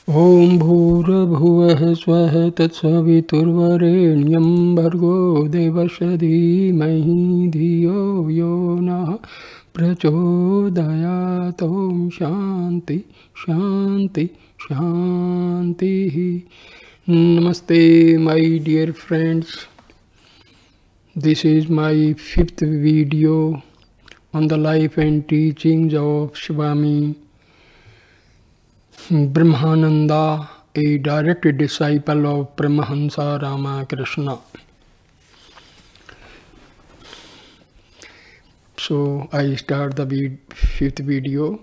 ॐ भूर्भुवः स्वः तत्सवितुर्वरेण्यं भर्गो देवस्य धीमहि धियो यो नः प्रचोदयात्। ॐ शान्ति शान्ति शान्तिः। Namaste my dear friends. This is my 5th video on the life and teachings of Swami Brahmananda, a direct disciple of Paramahansa Ramakrishna. So I start the 5th video.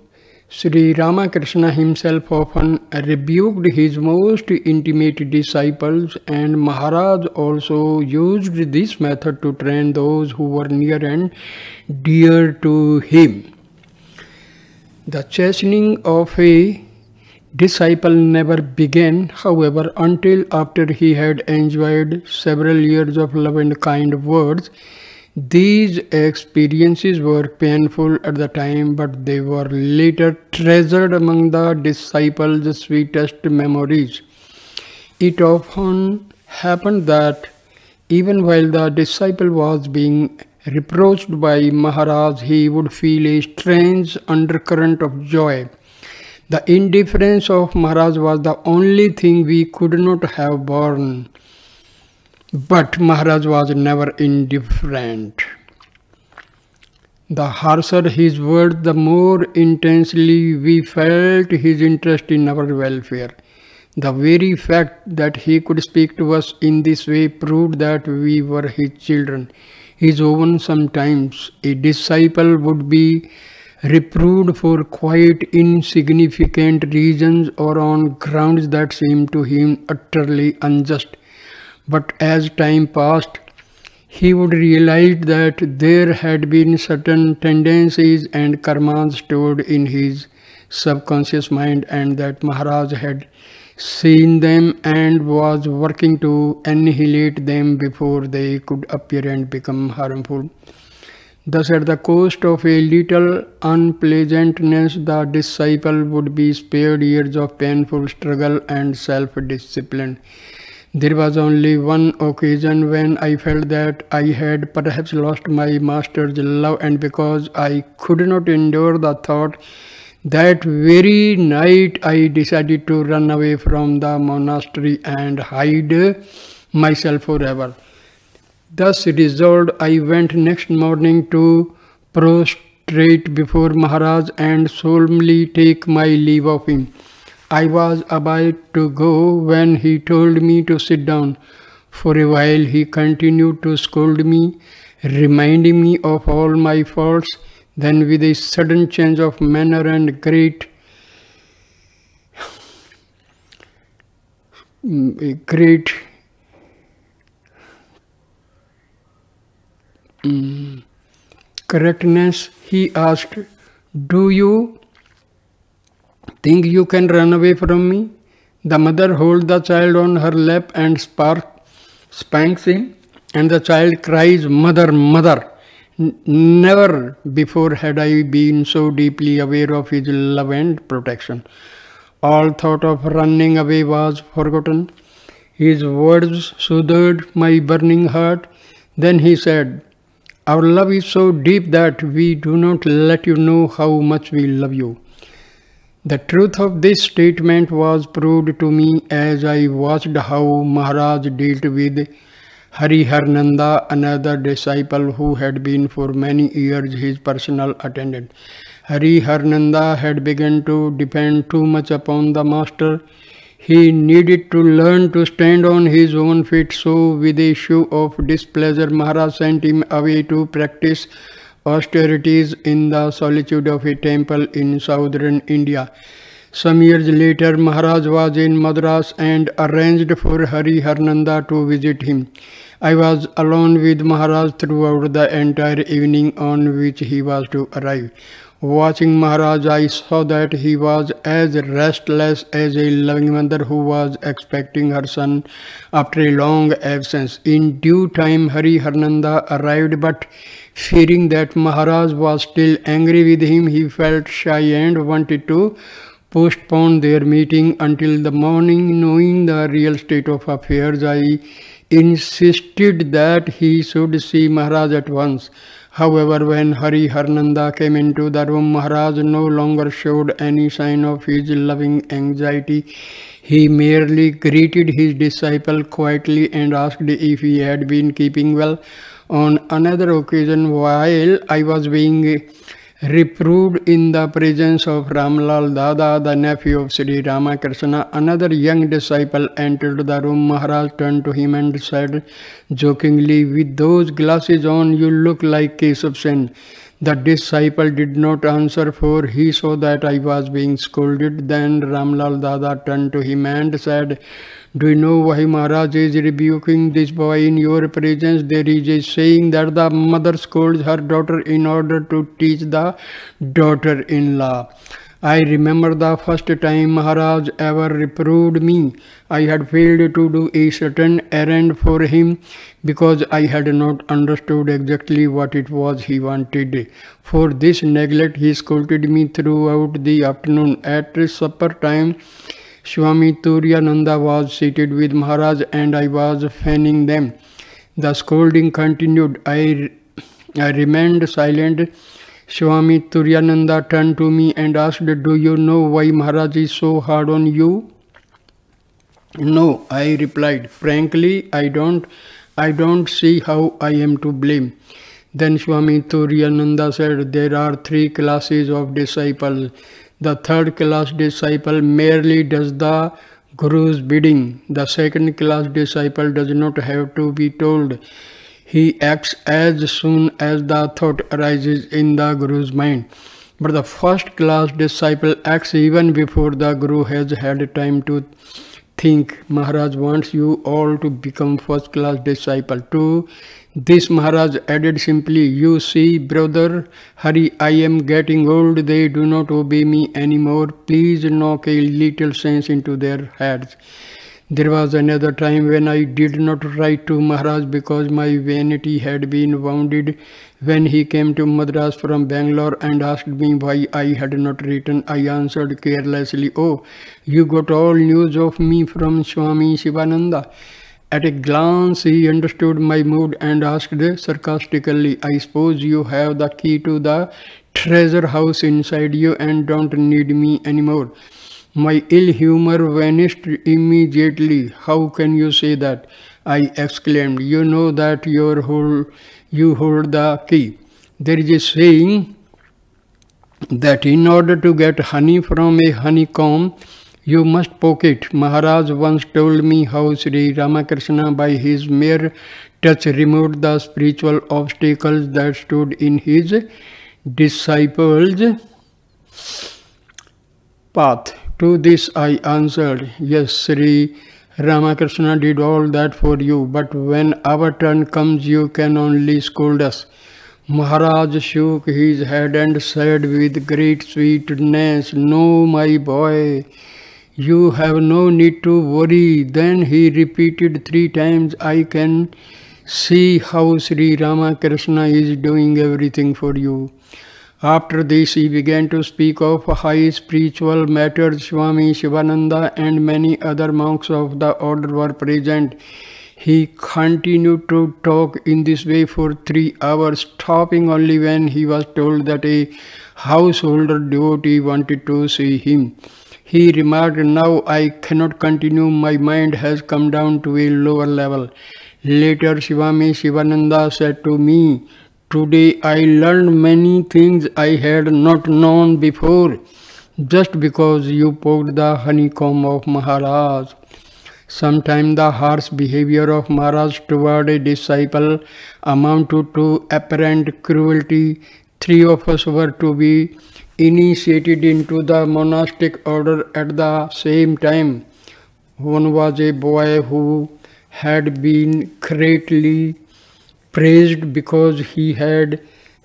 Sri Ramakrishna himself often rebuked his most intimate disciples, and Maharaj also used this method to train those who were near and dear to him. The chastening of a disciple never began, however, until after he had enjoyed several years of love and kind words. These experiences were painful at the time, but they were later treasured among the disciples' sweetest memories. It often happened that even while the disciple was being reproached by Maharaj, he would feel a strange undercurrent of joy. The indifference of Maharaj was the only thing we could not have borne. But Maharaj was never indifferent. The harsher his words, the more intensely we felt his interest in our welfare. The very fact that he could speak to us in this way proved that we were his children, his own. Sometimes a disciple would be reproved for quite insignificant reasons or on grounds that seemed to him utterly unjust. But as time passed, he would realize that there had been certain tendencies and karmas stored in his subconscious mind, and that Maharaj had seen them and was working to annihilate them before they could appear and become harmful. Thus, at the cost of a little unpleasantness, the disciple would be spared years of painful struggle and self-discipline. There was only one occasion when I felt that I had perhaps lost my master's love, and because I could not endure the thought, that very night I decided to run away from the monastery and hide myself forever. Thus resolved, I went next morning to prostrate before Maharaj and solemnly take my leave of him. I was about to go when he told me to sit down. For a while he continued to scold me, reminding me of all my faults. Then with a sudden change of manner and great correctness, he asked, "Do you think you can run away from me?" The mother holds the child on her lap and spanks him, and the child cries, "Mother, mother." Never before had I been so deeply aware of his love and protection. All thought of running away was forgotten. His words soothed my burning heart. Then he said, "Our love is so deep that we do not let you know how much we love you." The truth of this statement was proved to me as I watched how Maharaj dealt with Hariharnanda, another disciple who had been for many years his personal attendant. Hariharnanda had begun to depend too much upon the master. He needed to learn to stand on his own feet, so with a show of displeasure, Maharaj sent him away to practice austerities in the solitude of a temple in southern India. Some years later, Maharaj was in Madras and arranged for Hariharnanda to visit him. I was alone with Maharaj throughout the entire evening on which he was to arrive. Watching Maharaj, I saw that he was as restless as a loving mother who was expecting her son after a long absence. In due time, Hariharnanda arrived, but fearing that Maharaj was still angry with him, he felt shy and wanted to postponed their meeting until the morning. Knowing the real state of affairs, I insisted that he should see Maharaj at once. However, when Hari Harnanda came into the room, Maharaj no longer showed any sign of his loving anxiety. He merely greeted his disciple quietly and asked if he had been keeping well. On another occasion, while I was being reproved in the presence of Ramlal Dada, the nephew of Sri Ramakrishna, another young disciple entered the room. Maharaj turned to him and said jokingly, "With those glasses on, you look like Keshav Sen." The disciple did not answer, for he saw that I was being scolded. Then Ramlal Dada turned to him and said, "Do you know why Maharaj is rebuking this boy in your presence? There is a saying that the mother scolds her daughter in order to teach the daughter-in-law. I remember the first time Maharaj ever reproved me. I had failed to do a certain errand for him because I had not understood exactly what it was he wanted. For this neglect, he scolded me throughout the afternoon. At supper time, Swami Turiyananda was seated with Maharaj and I was fanning them. The scolding continued. I remained silent. Swami Turiyananda turned to me and asked, "Do you know why Maharaj is so hard on you?" "No," I replied. "Frankly, I don't see how I am to blame." Then Swami Turiyananda said, "There are three classes of disciples. The third class disciple merely does the Guru's bidding. The second class disciple does not have to be told. He acts as soon as the thought arises in the Guru's mind. But the first class disciple acts even before the Guru has had time to think. Maharaj wants you all to become first class disciple." To this Maharaj added simply, "You see, brother Hari, I am getting old. They do not obey me anymore. Please knock a little sense into their heads." There was another time when I did not write to Maharaj because my vanity had been wounded. When he came to Madras from Bangalore and asked me why I had not written, I answered carelessly, "Oh, you got all news of me from Swami Shivananda." At a glance, he understood my mood and asked sarcastically, "I suppose you have the key to the treasure house inside you and don't need me anymore." My ill humor vanished immediately. "How can you say that?" I exclaimed. "You know that you hold the key. There is a saying that in order to get honey from a honeycomb, you must poke it. Maharaj once told me how Sri Ramakrishna by his mere touch removed the spiritual obstacles that stood in his disciples' path. To this I answered, "Yes, Sri Ramakrishna did all that for you, but when our turn comes, you can only scold us." Maharaj shook his head and said with great sweetness, "No, my boy, you have no need to worry." Then he repeated 3 times, "I can see how Sri Ramakrishna is doing everything for you." After this, he began to speak of high spiritual matters. Swami Shivananda and many other monks of the order were present. He continued to talk in this way for 3 hours, stopping only when he was told that a householder devotee wanted to see him. He remarked, "Now I cannot continue. My mind has come down to a lower level." Later, Swami Shivananda said to me, "Today I learned many things I had not known before, just because you poked the honeycomb of Maharaj." Sometimes the harsh behavior of Maharaj toward a disciple amounted to apparent cruelty. 3 of us were to be initiated into the monastic order at the same time. One was a boy who had been greatly praised because he had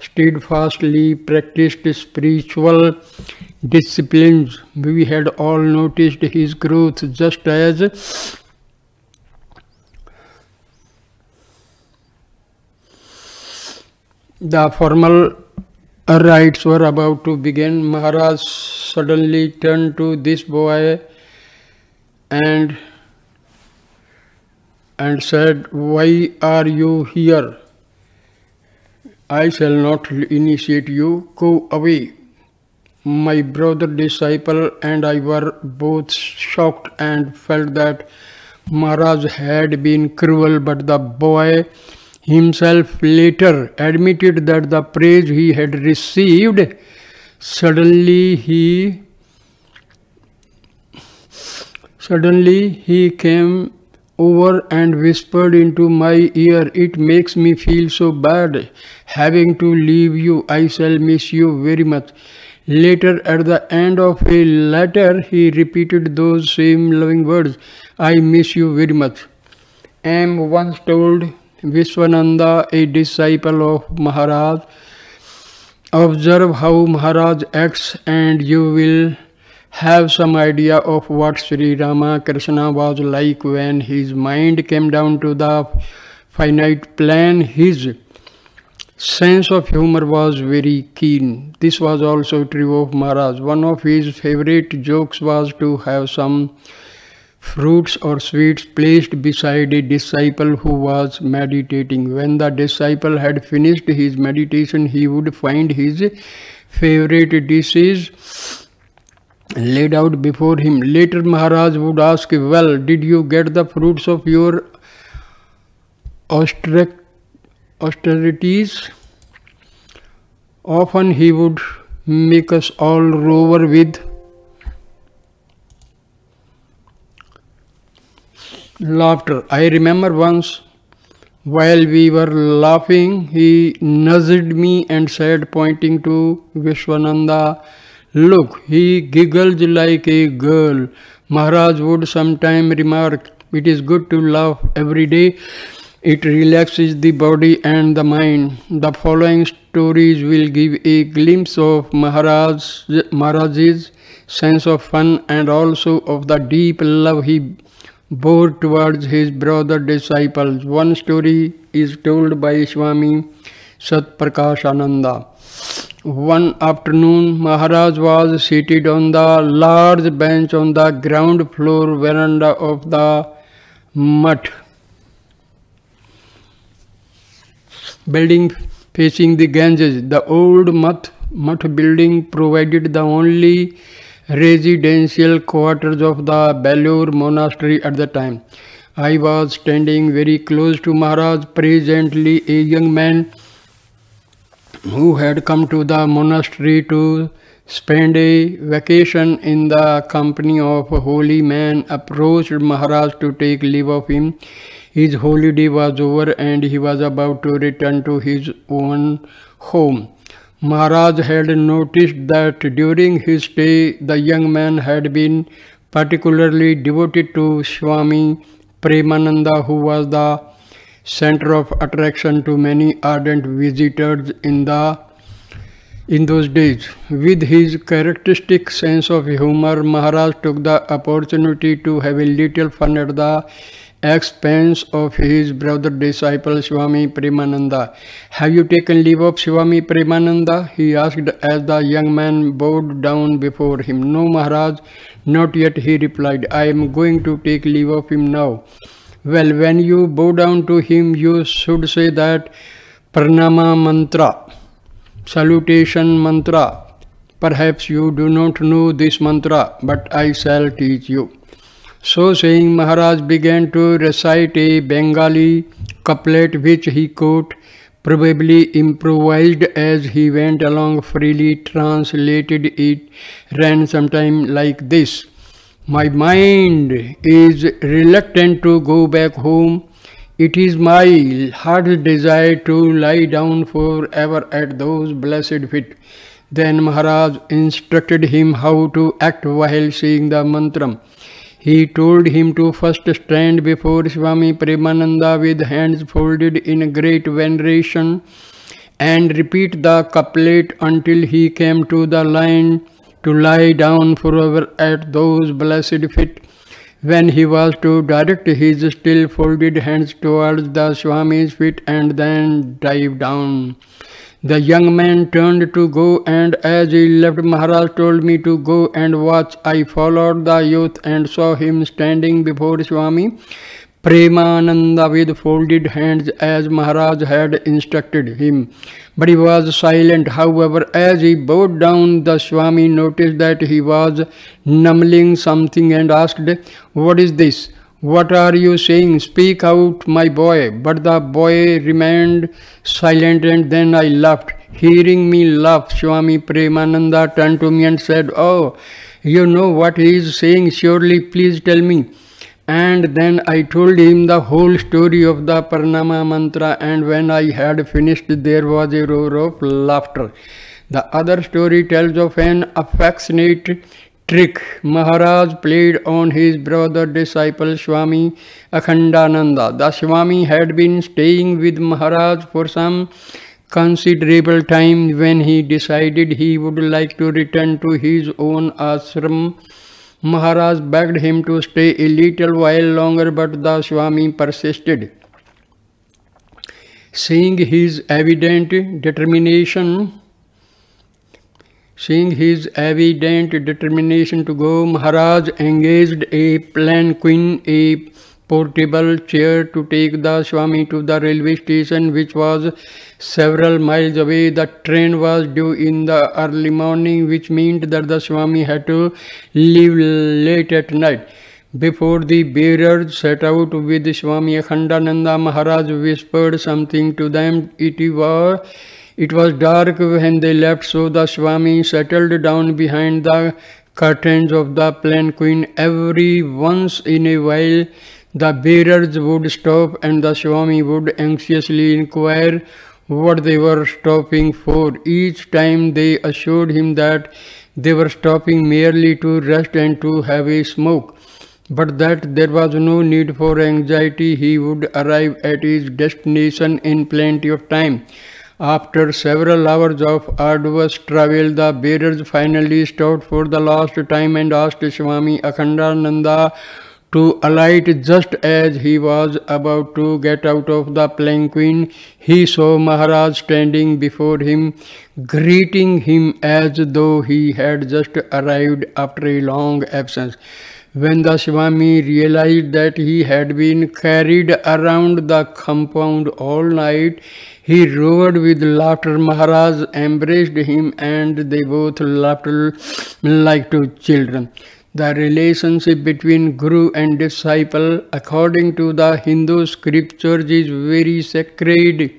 steadfastly practiced spiritual disciplines. We had all noticed his growth, just as the formal rites were about to begin, Maharaj suddenly turned to this boy and said, "Why are you here? I shall not initiate you. Go away." My brother disciple and I were both shocked and felt that Maharaj had been cruel, but the boy himself later admitted that the praise he had received. Suddenly he came over and whispered into my ear, "It makes me feel so bad having to leave you. I shall miss you very much." Later, at the end of a letter, he repeated those same loving words, "I miss you very much." M once told Vishwananda, a disciple of Maharaj, "Observe how Maharaj acts and you will have some idea of what Sri Ramakrishna was like when his mind came down to the finite plane. His sense of humor was very keen. This was also true of Maharaj. One of his favorite jokes was to have some fruits or sweets placed beside a disciple who was meditating. When the disciple had finished his meditation, he would find his favorite dishes laid out before him. Later, Maharaj would ask, "Well, did you get the fruits of your austerities?" Often he would make us all roar with laughter. I remember once, while we were laughing, he nudged me and said, pointing to Vishwananda, "Look, he giggles like a girl." Maharaj would sometimes remark, "It is good to laugh every day. It relaxes the body and the mind." The following stories will give a glimpse of Maharaj's sense of fun and also of the deep love he bore towards his brother disciples. One story is told by Swami Satprakashananda. One afternoon, Maharaj was seated on the large bench on the ground floor veranda of the mutt building facing the Ganges. The old mutt building provided the only residential quarters of the Belur monastery at the time. I was standing very close to Maharaj. Presently, a young man who had come to the monastery to spend a vacation in the company of a holy man approached Maharaj to take leave of him. His holiday was over and he was about to return to his own home. Maharaj had noticed that during his stay, the young man had been particularly devoted to Swami Premananda, who was the center of attraction to many ardent visitors in those days. With his characteristic sense of humor, Maharaj took the opportunity to have a little fun at the expense of his brother disciple Swami Premananda. "Have you taken leave of Swami Premananda?" he asked as the young man bowed down before him. "No, Maharaj, not yet," he replied. "I am going to take leave of him now." "Well, when you bow down to him, you should say that pranama mantra, salutation mantra. Perhaps you do not know this mantra, but I shall teach you." So saying, Maharaj began to recite a Bengali couplet which he quote, probably improvised as he went along, freely translated. It ran sometime like this: "My mind is reluctant to go back home. It is my heart's desire to lie down forever at those blessed feet." Then Maharaj instructed him how to act while saying the mantra. He told him to first stand before Swami Premananda with hands folded in great veneration and repeat the couplet until he came to the line to lie down forever at those blessed feet. When he was to direct his still folded hands towards the Swami's feet and then dive down. The young man turned to go, and as he left, Maharaj told me to go and watch. I followed the youth and saw him standing before Swami Premananda with folded hands as Maharaj had instructed him. But he was silent. However, as he bowed down, the Swami noticed that he was numbling something and asked, "What is this? What are you saying? Speak out, my boy." But the boy remained silent, and then I laughed. Hearing me laugh, Swami Premananda turned to me and said, "Oh, you know what he is saying. Surely, please tell me." And then I told him the whole story of the Pranama mantra, and when I had finished, there was a roar of laughter. The other story tells of an affectionate trick Maharaj played on his brother disciple Swami Akhandananda. The Swami had been staying with Maharaj for some considerable time. When he decided he would like to return to his own ashram, Maharaj begged him to stay a little while longer, but the Swami persisted. Seeing his evident determination to go, Maharaj engaged a palanquin, a portable chair, to take the Swami to the railway station, which was several miles away. The train was due in the early morning, which meant that the Swami had to leave late at night. Before the bearers set out with Swami Akhandananda, Maharaj whispered something to them. It was dark when they left, so the Swami settled down behind the curtains of the palanquin. Every once in a while, the bearers would stop, and the Swami would anxiously inquire what they were stopping for. Each time they assured him that they were stopping merely to rest and to have a smoke, but that there was no need for anxiety. He would arrive at his destination in plenty of time. After several hours of arduous travel, the bearers finally stopped for the last time and asked Swami Akhandananda to alight. Just as he was about to get out of the palanquin, he saw Maharaj standing before him, greeting him as though he had just arrived after a long absence. When the Swami realized that he had been carried around the compound all night, he roared with laughter. Maharaj embraced him, and they both laughed like two children. The relationship between Guru and disciple, according to the Hindu scriptures, is very sacred.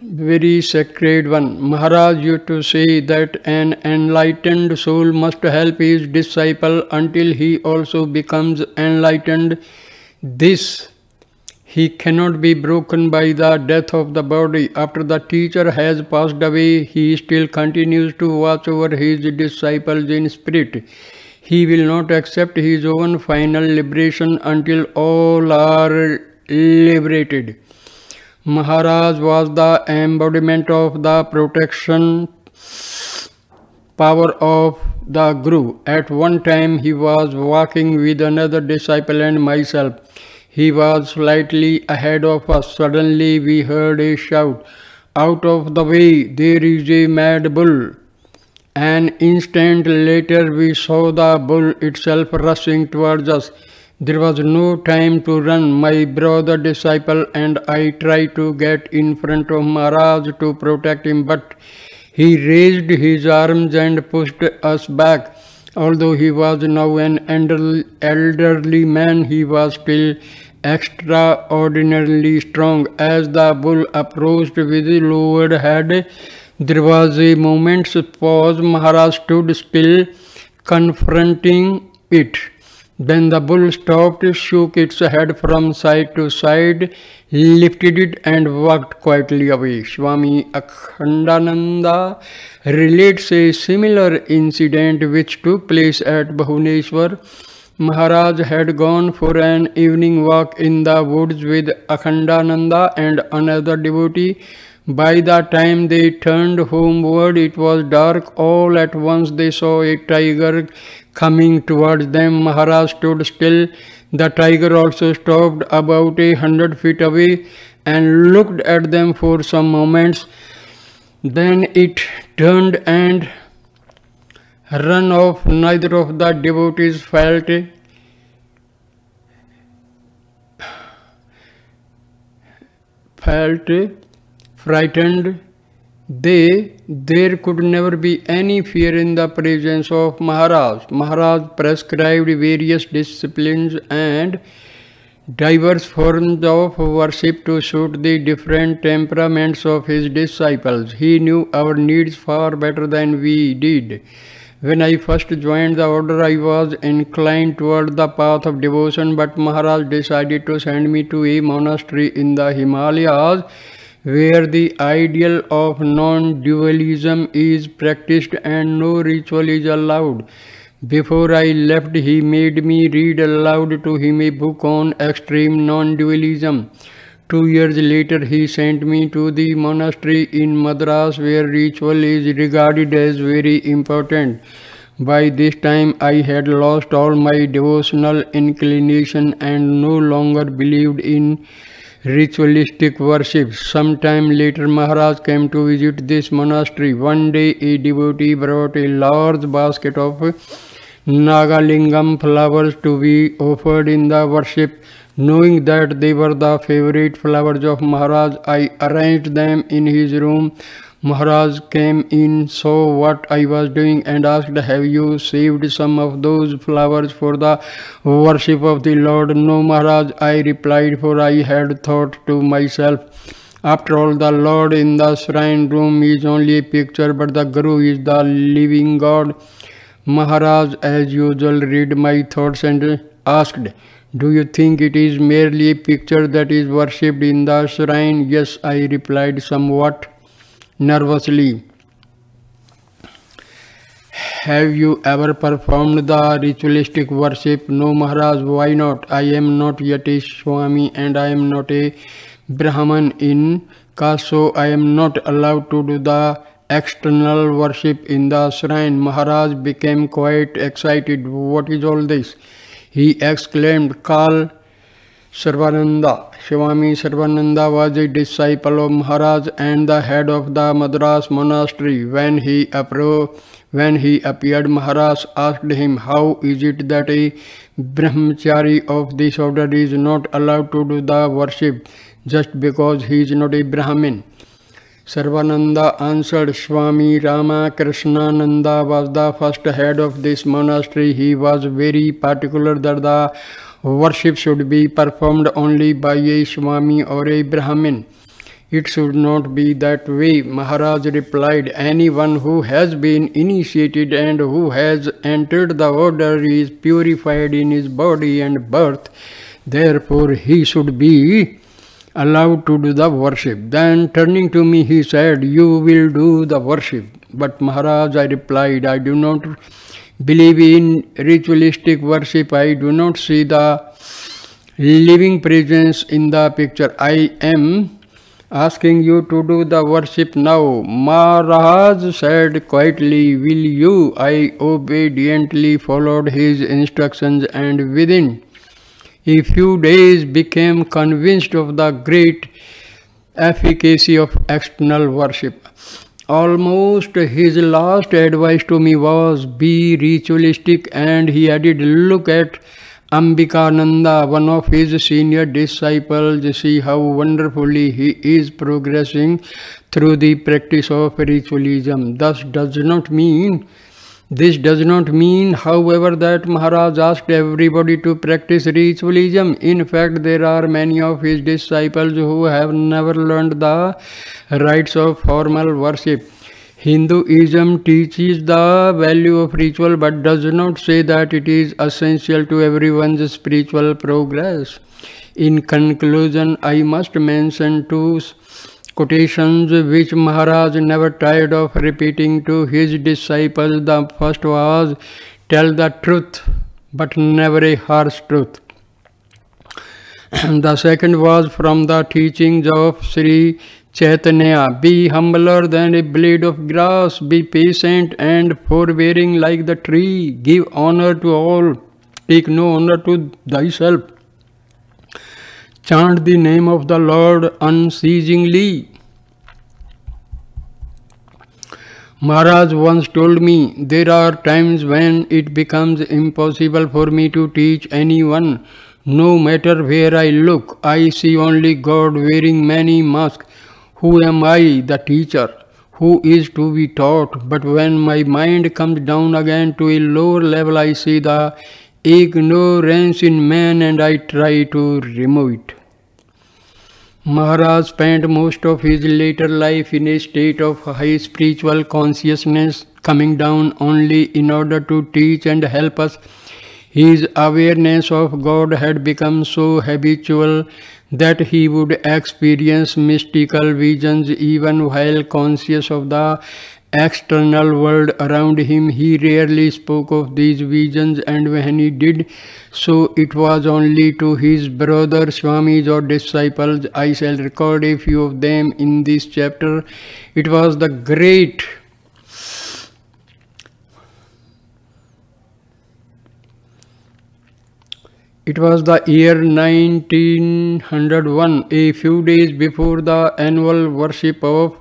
Very sacred one. Maharaj used to say that an enlightened soul must help his disciple until he also becomes enlightened. This he cannot be broken by the death of the body. After the teacher has passed away, he still continues to watch over his disciples in spirit. He will not accept his own final liberation until all are liberated. Maharaj was the embodiment of the protection power of the Guru. At one time he was walking with another disciple and myself. He was slightly ahead of us. Suddenly we heard a shout, "Out of the way, there is a mad bull!" An instant later we saw the bull itself rushing towards us. There was no time to run. My brother disciple and I tried to get in front of Maharaj to protect him, but he raised his arms and pushed us back. Although he was now an elderly man, he was still extraordinarily strong. As the bull approached with lowered head, there was a moment's pause. Maharaj stood still, confronting it. Then the bull stopped, shook its head from side to side, lifted it and walked quietly away. Swami Akhandananda relates a similar incident which took place at Bhubaneswar. Maharaj had gone for an evening walk in the woods with Akhandananda and another devotee. By the time they turned homeward, it was dark. All at once they saw a tiger coming towards them. Maharaj stood still. The tiger also stopped about 100 feet away and looked at them for some moments. Then it turned and ran off. Neither of the devotees felt frightened. There could never be any fear in the presence of Maharaj. Maharaj prescribed various disciplines and diverse forms of worship to suit the different temperaments of his disciples. He knew our needs far better than we did. When I first joined the order, I was inclined toward the path of devotion, but Maharaj decided to send me to a monastery in the Himalayas, where the ideal of non-dualism is practiced and no ritual is allowed. Before I left, he made me read aloud to him a book on extreme non-dualism. 2 years later, he sent me to the monastery in Madras, where ritual is regarded as very important. By this time, I had lost all my devotional inclination and no longer believed in ritualistic worship. Sometime later, Maharaj came to visit this monastery. One day, a devotee brought a large basket of Nagalingam flowers to be offered in the worship. Knowing that they were the favorite flowers of Maharaj, I arranged them in his room. Maharaj came in, saw what I was doing, and asked, "Have you saved some of those flowers for the worship of the Lord?" "No, Maharaj," I replied, for I had thought to myself, "After all, the Lord in the shrine room is only a picture, but the Guru is the living God." Maharaj, as usual, read my thoughts and asked, "Do you think it is merely a picture that is worshipped in the shrine?" "Yes," I replied somewhat nervously. "Have you ever performed the ritualistic worship?" "No, Maharaj." "Why not?" "I am not yet a Swami and I am not a Brahman in caste, so I am not allowed to do the external worship in the shrine." Maharaj became quite excited. "What is all this?" he exclaimed. "Call Sarvananda." Swami Sarvananda was a disciple of Maharaj and the head of the Madras monastery. When he appeared, Maharaj asked him, "How is it that a brahmachari of this order is not allowed to do the worship just because he is not a Brahmin?" Sarvananda answered, "Swami Ramakrishnananda was the first head of this monastery. He was very particular that the worship should be performed only by a Swami or a Brahmin. It should not be that way." Maharaj replied, "Anyone who has been initiated and who has entered the order is purified in his body and birth. Therefore, he should be allowed to do the worship." Then turning to me, he said, "You will do the worship." "But Maharaj," I replied, "I do not believe in ritualistic worship. I do not see the living presence in the picture. I am asking you to do the worship now." Maharaj said quietly, "Will you?" I obediently followed his instructions and within a few days became convinced of the great efficacy of external worship. Almost his last advice to me was, "Be ritualistic," and he added, "Look at Ambikananda, one of his senior disciples. See how wonderfully he is progressing through the practice of ritualism." This does not mean, however, that Maharaj asked everybody to practice ritualism. In fact, there are many of his disciples who have never learned the rites of formal worship. Hinduism teaches the value of ritual but does not say that it is essential to everyone's spiritual progress. In conclusion, I must mention two quotations which Maharaj never tired of repeating to his disciples. The first was, "Tell the truth, but never a harsh truth." The second was from the teachings of Sri Chaitanya, be humbler than a blade of grass, be patient and forbearing like the tree, give honor to all, take no honor to thyself. Chant the name of the Lord unceasingly. Maharaj once told me, there are times when it becomes impossible for me to teach anyone. No matter where I look, I see only God wearing many masks. Who am I, the teacher, who is to be taught? But when my mind comes down again to a lower level, I see the ignorance in man and I try to remove it. Maharaj spent most of his later life in a state of high spiritual consciousness, coming down only in order to teach and help us. His awareness of God had become so habitual that he would experience mystical visions even while conscious of the external world around him. He rarely spoke of these visions, and when he did so, it was only to his brothers, swamis or disciples. I shall record a few of them in this chapter. It was the year 1901, a few days before the annual worship of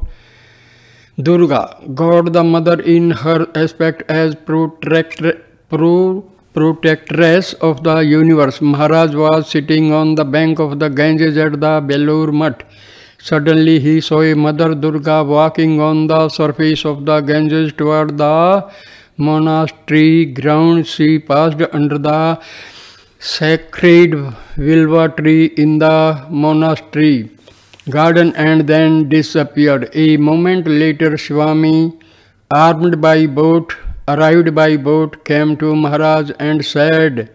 Durga, God the Mother in her aspect as protectress of the universe. Maharaj was sitting on the bank of the Ganges at the Belur Mutt. Suddenly he saw a Mother Durga walking on the surface of the Ganges toward the monastery grounds. She passed under the sacred Vilva tree in the monastery garden and then disappeared. A moment later, Swami, arrived by boat, came to Maharaj and said,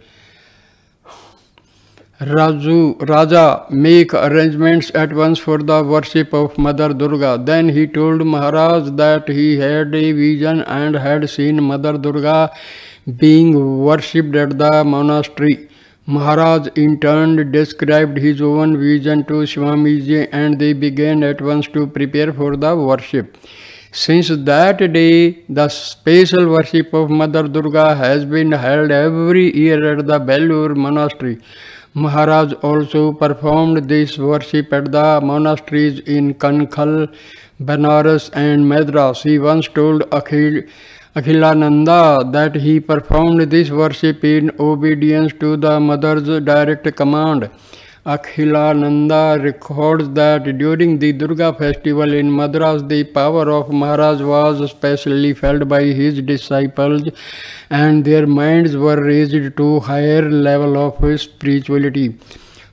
Raja, make arrangements at once for the worship of Mother Durga. Then he told Maharaj that he had a vision and had seen Mother Durga being worshipped at the monastery. Maharaj in turn described his own vision to Swamiji and they began at once to prepare for the worship. Since that day, the special worship of Mother Durga has been held every year at the Belur monastery. Maharaj also performed this worship at the monasteries in Kankhal, Banaras and Madras. He once told Akhilananda that he performed this worship in obedience to the Mother's direct command. Akhilananda records that during the Durga festival in Madras, the power of Maharaj was especially felt by his disciples and their minds were raised to higher level of spirituality.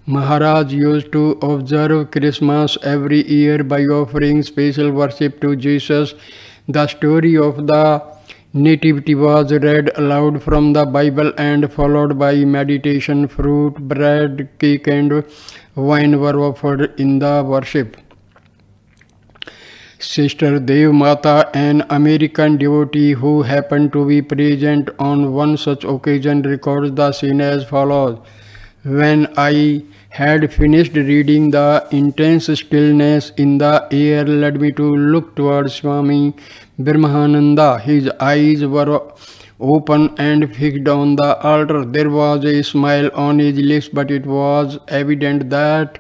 Maharaj used to observe Christmas every year by offering special worship to Jesus. The story of the Nativity was read aloud from the Bible and followed by meditation. Fruit, bread, cake and wine were offered in the worship. Sister Dev Mata, an American devotee who happened to be present on one such occasion, records the scene as follows. When I had finished reading, the intense stillness in the air led me to look towards Swami Brahmananda. His eyes were open and fixed on the altar. There was a smile on his lips, but it was evident that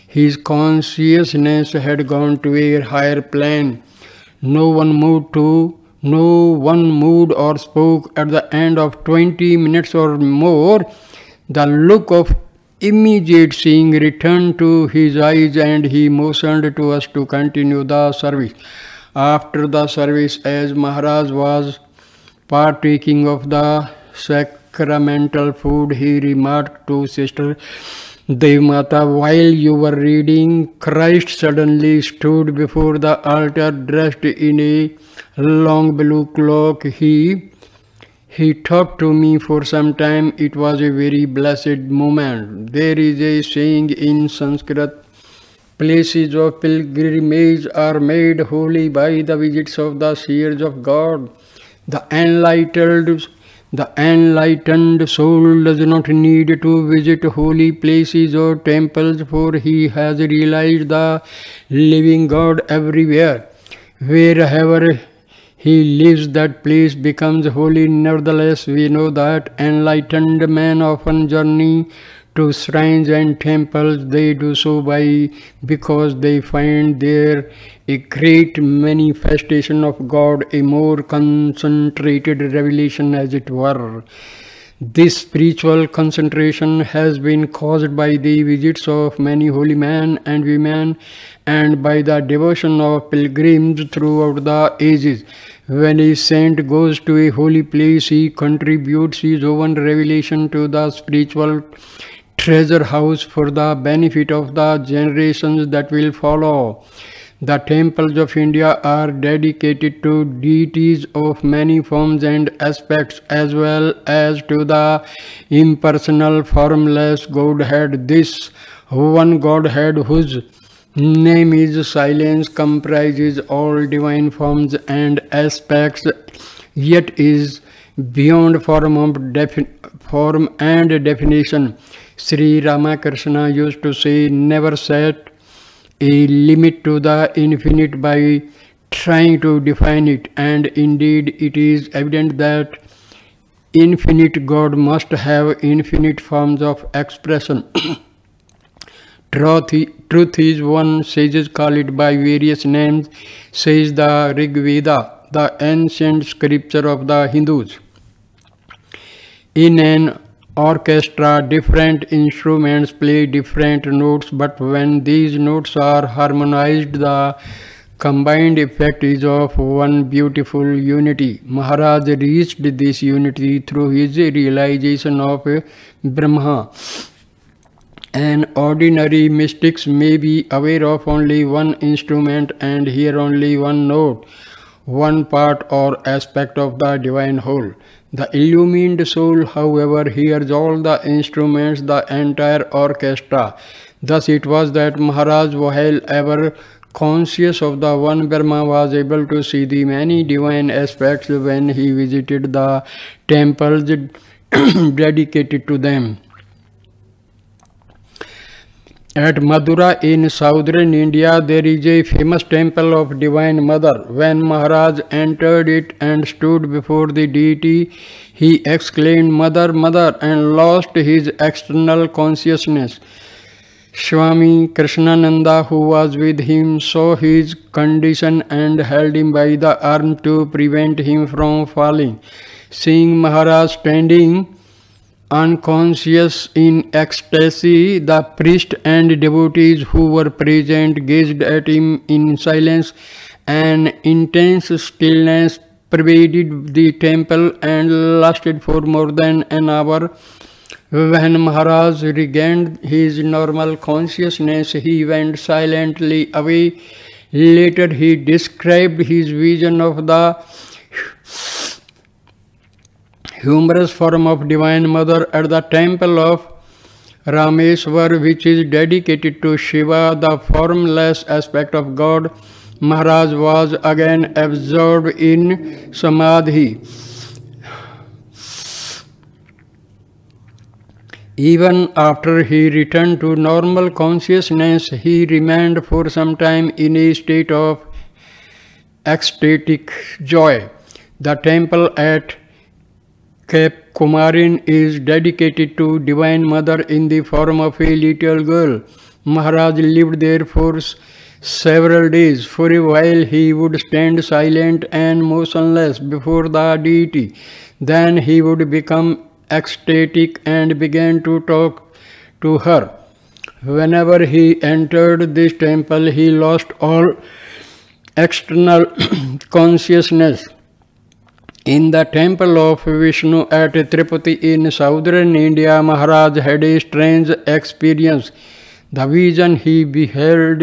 his consciousness had gone to a higher plane. No one moved or spoke. At the end of 20 minutes or more, the look of immediate seeing returned to his eyes and he motioned to us to continue the service. After the service, as Maharaj was partaking of the sacramental food, he remarked to Sister Devmata, while you were reading, Christ suddenly stood before the altar dressed in a long blue cloak. He talked to me for some time. It was a very blessed moment. There is a saying in Sanskrit, places of pilgrimage are made holy by the visits of the seers of God. The enlightened The enlightened soul does not need to visit holy places or temples, for he has realized the living God everywhere. Wherever he lives, that place becomes holy. Nevertheless, we know that enlightened men often journey to shrines and temples. They do so because they find there a great manifestation of God, a more concentrated revelation, as it were. This spiritual concentration has been caused by the visits of many holy men and women and by the devotion of pilgrims throughout the ages. When a saint goes to a holy place, he contributes his own revelation to the spiritual treasure house for the benefit of the generations that will follow. The temples of India are dedicated to deities of many forms and aspects, as well as to the impersonal, formless Godhead. This one Godhead, whose name is Silence, comprises all divine forms and aspects, yet is beyond form and definition. Sri Ramakrishna used to say, never set a limit to the infinite by trying to define it, and indeed it is evident that infinite God must have infinite forms of expression. Truth is one, sages call it by various names, says the Rig Veda, the ancient scripture of the Hindus. In an orchestra, different instruments play different notes, but when these notes are harmonized, the combined effect is of one beautiful unity. Maharaj reached this unity through his realization of Brahma. An ordinary mystic may be aware of only one instrument and hear only one note, one part or aspect of the divine whole. The illumined soul, however, hears all the instruments, the entire orchestra. Thus it was that Maharaj, while ever conscious of the one Brahma, was able to see the many divine aspects when he visited the temples dedicated to them. At Madura in southern India, there is a famous temple of Divine Mother. When Maharaj entered it and stood before the deity, he exclaimed, "Mother, Mother," and lost his external consciousness. Swami Krishnananda, who was with him, saw his condition and held him by the arm to prevent him from falling. Seeing Maharaj standing unconscious in ecstasy, the priest and devotees who were present gazed at him in silence. An intense stillness pervaded the temple and lasted for more than an hour. When Maharaj regained his normal consciousness, he went silently away. Later he described his vision of the humorous form of Divine Mother at the temple of Rameswar, which is dedicated to Shiva, the formless aspect of God. Maharaj was again absorbed in Samadhi. Even after he returned to normal consciousness, he remained for some time in a state of ecstatic joy. The temple at Cape Kumarin is dedicated to Divine Mother in the form of a little girl. Maharaj lived there for several days. For a while he would stand silent and motionless before the deity. Then he would become ecstatic and began to talk to her. Whenever he entered this temple, he lost all external consciousness. In the temple of Vishnu at Tirupati in southern India, Maharaj had a strange experience. The vision he beheld,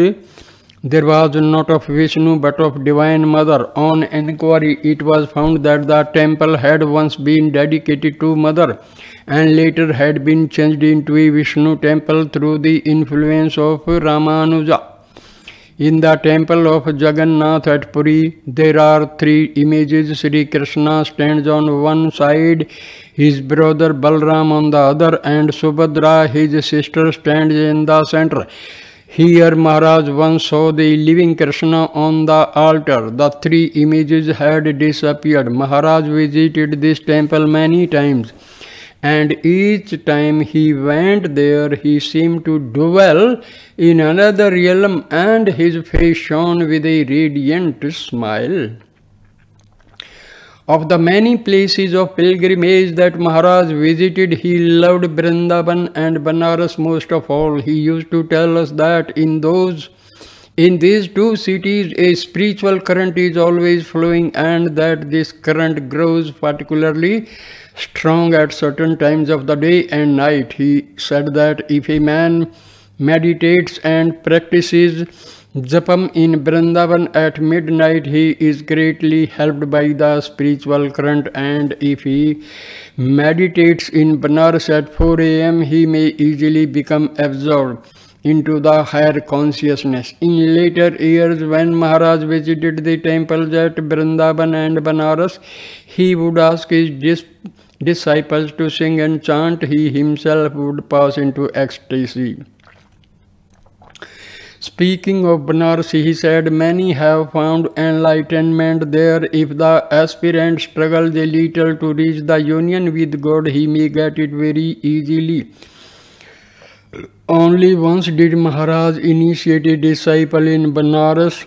there was not of Vishnu but of Divine Mother. On inquiry, it was found that the temple had once been dedicated to Mother and later had been changed into a Vishnu temple through the influence of Ramanuja. In the temple of Jagannath at Puri, there are 3 images. Sri Krishna stands on one side, his brother Balram on the other, and Subhadra, his sister, stands in the center. Here Maharaj once saw the living Krishna on the altar. The 3 images had disappeared. Maharaj visited this temple many times, and each time he went there, he seemed to dwell in another realm, and his face shone with a radiant smile. Of the many places of pilgrimage that Maharaj visited, he loved Vrindavan and Banaras most of all. He used to tell us that in these 2 cities a spiritual current is always flowing, and that this current grows particularly strong at certain times of the day and night. He said that if a man meditates and practices Japam in Vrindavan at midnight, he is greatly helped by the spiritual current, and if he meditates in Banaras at 4 a.m., he may easily become absorbed into the higher consciousness. In later years, when Maharaj visited the temples at Vrindavan and Banaras, he would ask his disciples to sing and chant. He himself would pass into ecstasy. Speaking of Banaras, he said, many have found enlightenment there. If the aspirant struggles a little to reach the union with God, he may get it very easily. Only once did Maharaj initiate a disciple in Banaras.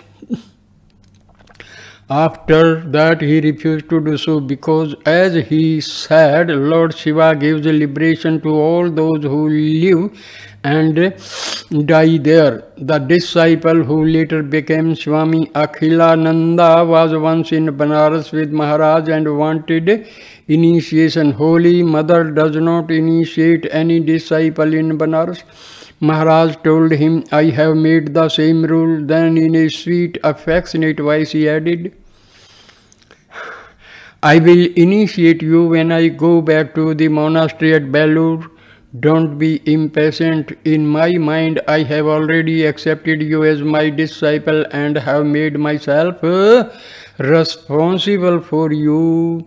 After that, he refused to do so because, as he said, Lord Shiva gives liberation to all those who live and die there. The disciple who later became Swami Akhilananda was once in Banaras with Maharaj and wanted initiation. Holy Mother does not initiate any disciple in Banaras. Maharaj told him, I have made the same rule. Then in a sweet, affectionate voice he added, I will initiate you when I go back to the monastery at Belur. Don't be impatient. In my mind, I have already accepted you as my disciple and have made myself responsible for you.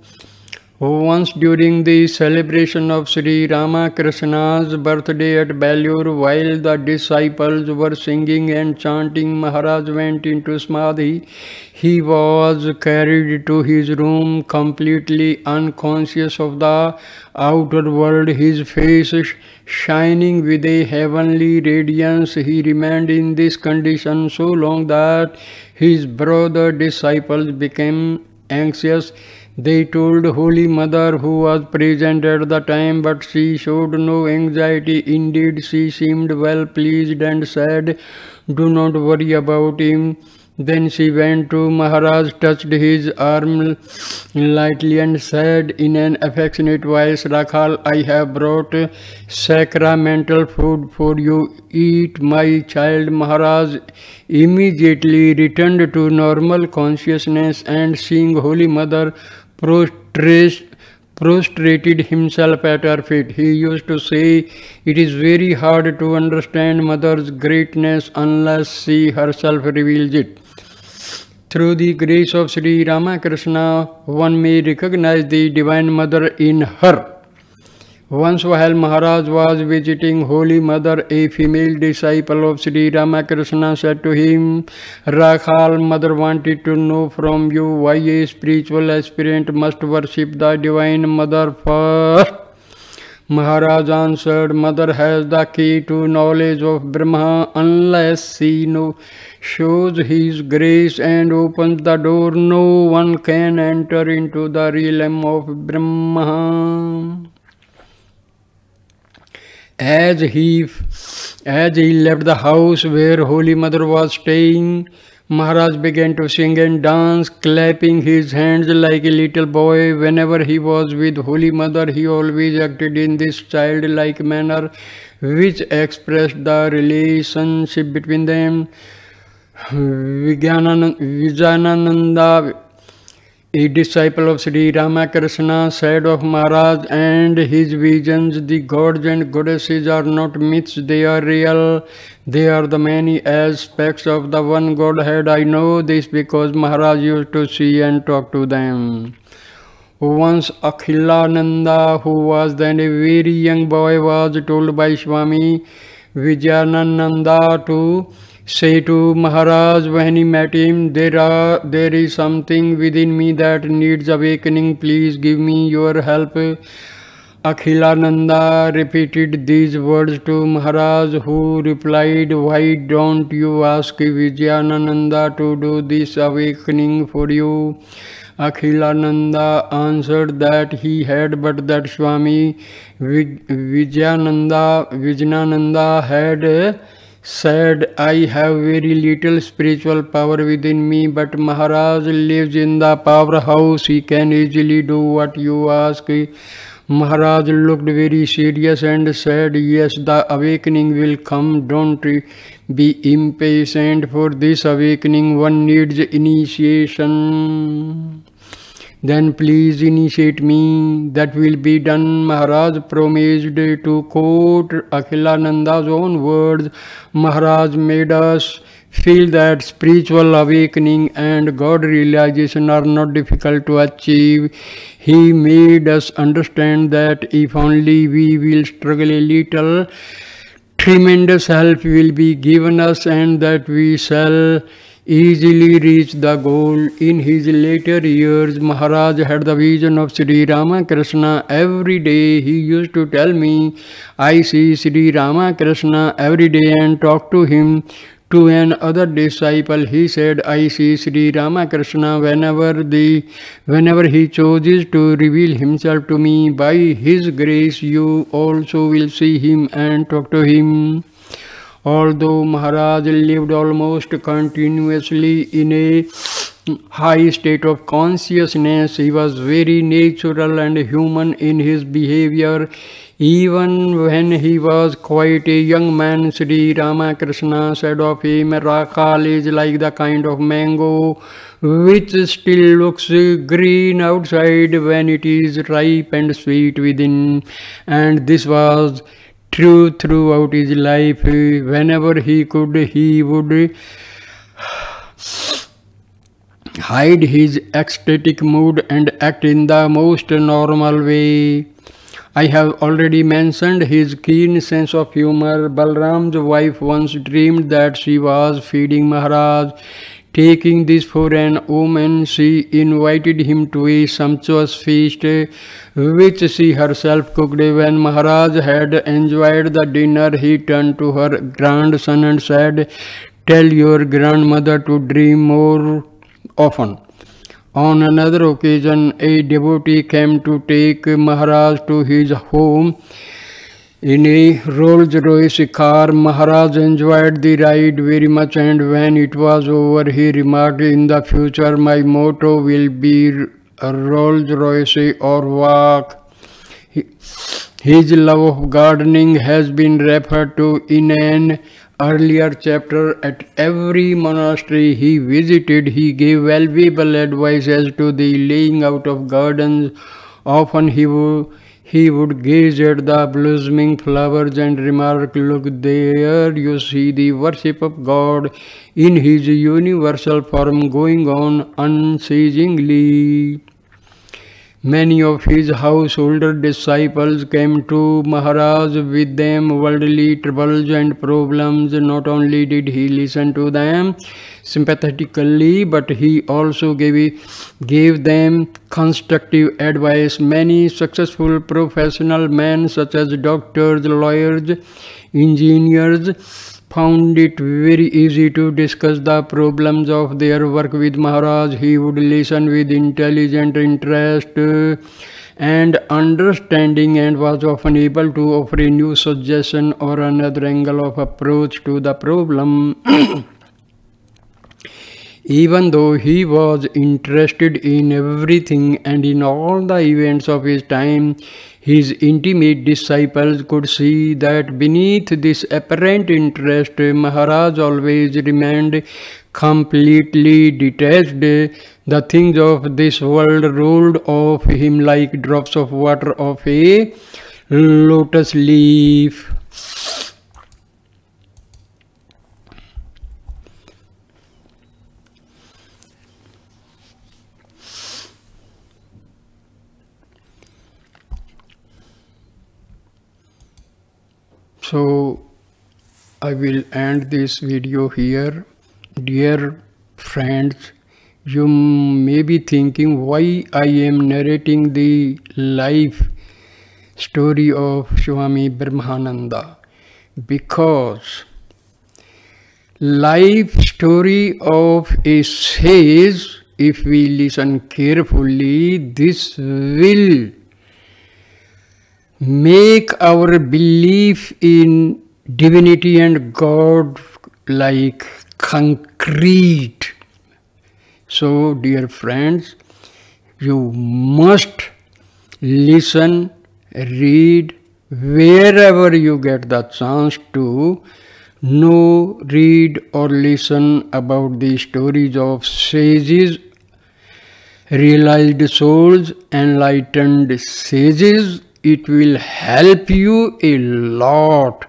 Once during the celebration of Sri Ramakrishna's birthday at Belur, while the disciples were singing and chanting, Maharaj went into Samadhi. He was carried to his room completely unconscious of the outer world, his face shining with a heavenly radiance. He remained in this condition so long that his brother disciples became anxious. They told Holy Mother, who was present at the time, but she showed no anxiety. Indeed, she seemed well pleased and said, do not worry about him. Then she went to Maharaj, touched his arm lightly and said in an affectionate voice, Rakhal, I have brought sacramental food for you. Eat, my child. Maharaj immediately returned to normal consciousness and, seeing Holy Mother, prostrated himself at her feet. He used to say, it is very hard to understand Mother's greatness unless she herself reveals it. Through the grace of Sri Ramakrishna, one may recognize the Divine Mother in her. Once while Maharaj was visiting Holy Mother, a female disciple of Sri Ramakrishna said to him, Rakhal, Mother wanted to know from you why a spiritual aspirant must worship the Divine Mother first. Maharaj answered, Mother has the key to knowledge of Brahma. Unless she shows his grace and opens the door, no one can enter into the realm of Brahma. As he left the house where Holy Mother was staying, Maharaj began to sing and dance, clapping his hands like a little boy. Whenever he was with Holy Mother, he always acted in this childlike manner, which expressed the relationship between them. Vijayananda A disciple of Sri Ramakrishna said of Maharaj and his visions, the gods and goddesses are not myths, they are real. They are the many aspects of the one Godhead. I know this because Maharaj used to see and talk to them. Once Akhilananda, who was then a very young boy, was told by Swami Vijayananda to say to Maharaj when he met him, there is something within me that needs awakening. Please give me your help. Akhilananda repeated these words to Maharaj, who replied, why don't you ask Vijayananda to do this awakening for you? Akhilananda answered that he had, but that Swami Vijayananda had said, I have very little spiritual power within me, but Maharaj lives in the powerhouse. He can easily do what you ask. Maharaj looked very serious and said, yes, the awakening will come. Don't be impatient for this awakening. One needs initiation. Then please initiate me. That will be done. Maharaj promised. To quote Akhilananda's own words, Maharaj made us feel that spiritual awakening and God realization are not difficult to achieve. He made us understand that if only we will struggle a little, tremendous help will be given us and that we shall easily reach the goal. In his later years, Maharaj had the vision of Sri Ramakrishna. Every day he used to tell me, I see Sri Ramakrishna every day, and talk to him. To another disciple, he said, I see Sri Ramakrishna whenever he chooses to reveal himself to me. By his grace, you also will see him and talk to him. Although Maharaj lived almost continuously in a high state of consciousness, he was very natural and human in his behavior. Even when he was quite a young man, Sri Ramakrishna said of him, Rakal is like the kind of mango which still looks green outside when it is ripe and sweet within. And this was true throughout his life. Whenever he could, he would hide his ecstatic mood and act in the most normal way. I have already mentioned his keen sense of humor. Balram's wife once dreamed that she was feeding Maharaj. Taking this for an omen, she invited him to a sumptuous feast, which she herself cooked. When Maharaj had enjoyed the dinner, he turned to her grandson and said, tell your grandmother to dream more often. On another occasion, a devotee came to take Maharaj to his home in a Rolls-Royce car. Maharaj enjoyed the ride very much, and when it was over, he remarked, in the future my motto will be Rolls-Royce or walk. His love of gardening has been referred to in an earlier chapter. At every monastery he visited, he gave valuable advice as to the laying out of gardens. Often he would gaze at the blossoming flowers and remark, look there, you see the worship of God in his universal form going on unceasingly. Many of his householder disciples came to Maharaj with them worldly troubles and problems. Not only did he listen to them sympathetically, but he also gave them constructive advice. Many successful professional men such as doctors, lawyers, engineers found it very easy to discuss the problems of their work with Maharaj. He would listen with intelligent interest and understanding, and was often able to offer a new suggestion or another angle of approach to the problem. Even though he was interested in everything and in all the events of his time, his intimate disciples could see that beneath this apparent interest, Maharaj always remained completely detached. The things of this world rolled off him like drops of water off a lotus leaf. So I will end this video here. Dear friends, you may be thinking why I am narrating the life story of Swami Brahmananda. Because life story of a sage, if we listen carefully, this will make our belief in divinity and God like concrete. So, dear friends, you must listen, read wherever you get the chance to know, read or listen about the stories of sages, realized souls, enlightened sages. It will help you a lot.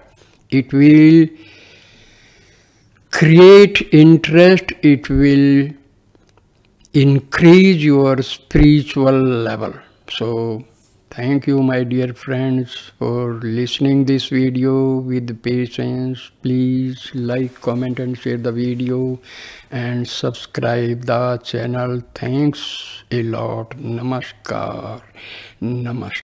It will create interest. It will increase your spiritual level. So thank you, my dear friends, for listening this video with patience. Please like, comment and share the video and subscribe the channel. Thanks a lot. Namaskar. Namaskar.